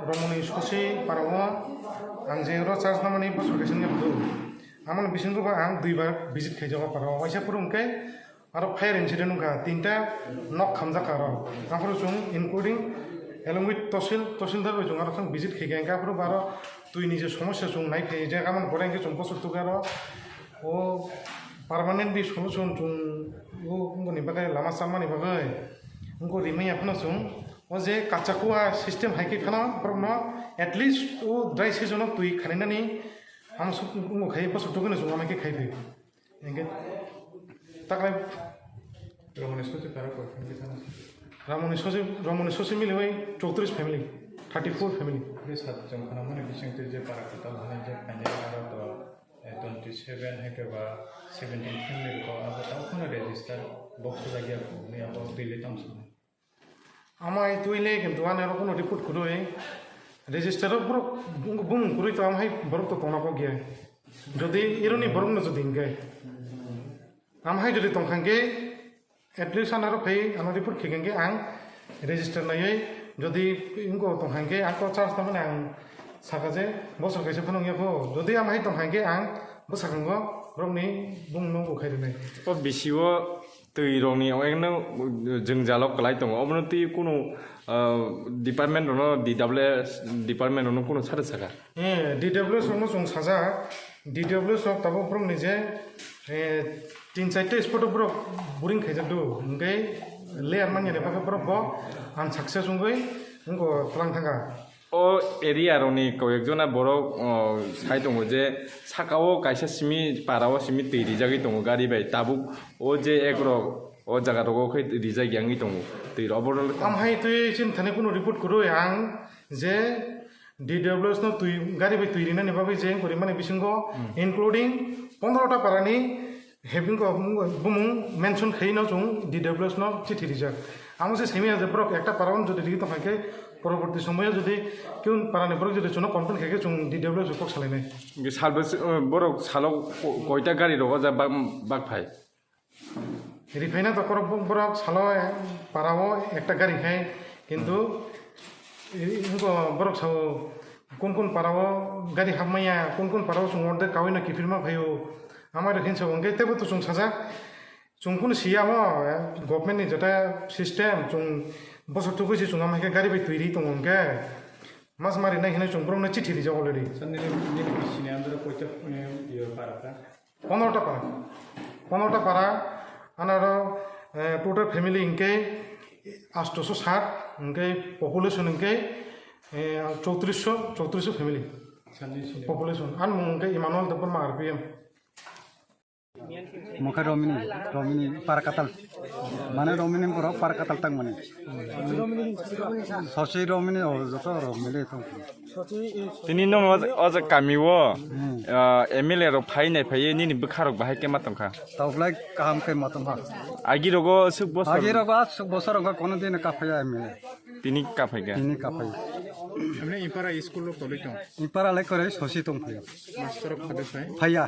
Romani Scosi Parawa and Zero Charles Namani Postation of Blue. Among Bisinduba and Diva visit Kajawa Parawa, Waisapurunke, out of fire incident, Tinta, knock Kamzakara, Afrosum, including along with Tosil, the visit Higanka Bara, to Inisa Somosum, Night Jagaman, Borangas, and Post together, or permanent solution to Nibaga, Lama Samani Bagai, Ungo Rimi Apanasum. Was a Kachakua system Haikana, Prona, at least two dry season of Tui Kanani, Amsukai to make a cave. And get Takai Ramoniscosi Milway, Chotris family, 34 family. This had some phenomenon fishing to the Paracatal Hanaja and 27 hectare 17 family or register box to the gap about the Thompson. Amai tuile kan tuan ero kono report kudoe register bro bung kuri to amai borok to tona ko gya jodi ironi borok no jodi ngai amai jodi tong khangge at least anaro phai ano report khigenge ang register nai jodi ingo tong khangge ako charge ta mana ang sakaje bosok kaise phonong yako jodi amai tong khangge ang bosakango rongni bung no ko khaidene to bisiwo tui rongni aweng jeng jalok kalai tong obno ti kuno department no DWS department no kuno sare saka DWS no song saja DWS of tabo prong nije tin chaite spot bro boring khaja do ngai layer manya ne baka bro bo an success ngai ngo tlang thanga o area roni ko ekjona boro sai tongo je sakao kaisa simi parao simi tiri jagi tongo gari bai tabu o je ekro o jaga rogo khai rijai yangi tongo tiri obor am hai tui chin thane kuno report kuro yang je DWS no tui gari bai tui rina ne babai je kori mane bisingo including 15 ta parani having ko bumung mention khai no chung DWS no chithi rijak amose semi je bro ekta parawon jodi digi to haike পরবর্তী সময়ে যদি কেউ পারানি বড় যদি চুনো complain খেকে চুং DW জকক চালাইনে সালবে বড় সালো কয়টা গাড়ি রগ যা বাগ ভাই রিফাইনা তো বড় সালো পারাও একটা গাড়ি খায় কিন্তু বড় সাও কোন পারাও গাড়ি হাবমাইয়া কোন পারাও চুং অর্ধে কাউইনা কিফিরমা ভাইও আমার হিংসা অঙ্গে তেবো তো চুং সাজা চুংকুন সিয়াম গভর্নমেন্টনি যেটা সিস্টেম চুং বছর তো কইছে চুং আমাকে গাড়ি বাই তৈরি তো অঙ্গে মাছ মারি নাই হেনে চুং ব্রম না চিঠি দিছে অলরেডি সিনে আমরা কইতে পারাটা 15টা পারা আনার টোটাল ফ্যামিলি ইনকে 860 ইনকে পপুলেশন ইনকে 3400 ফ্যামিলি পপুলেশন আন মুংকে ইমানুয়েল দপর মা RPM Muka Romini Parakatal. Mana Romini pura Parakatal tang mana. Sosi Romini or Zoto Romini tong. tini no oja kamiwo emile ro phaine phaye ni bukharok bahai ke matam kha Tau like kaham ke matam ha. agi rogo suk bos Agi rogo suk bosor rogo kono din kapaya emile. tini ka phai ga Ini kapaya. আমরা ইপারা school college Ipara like kore sosi tong phaya. Master খাদে Phaya.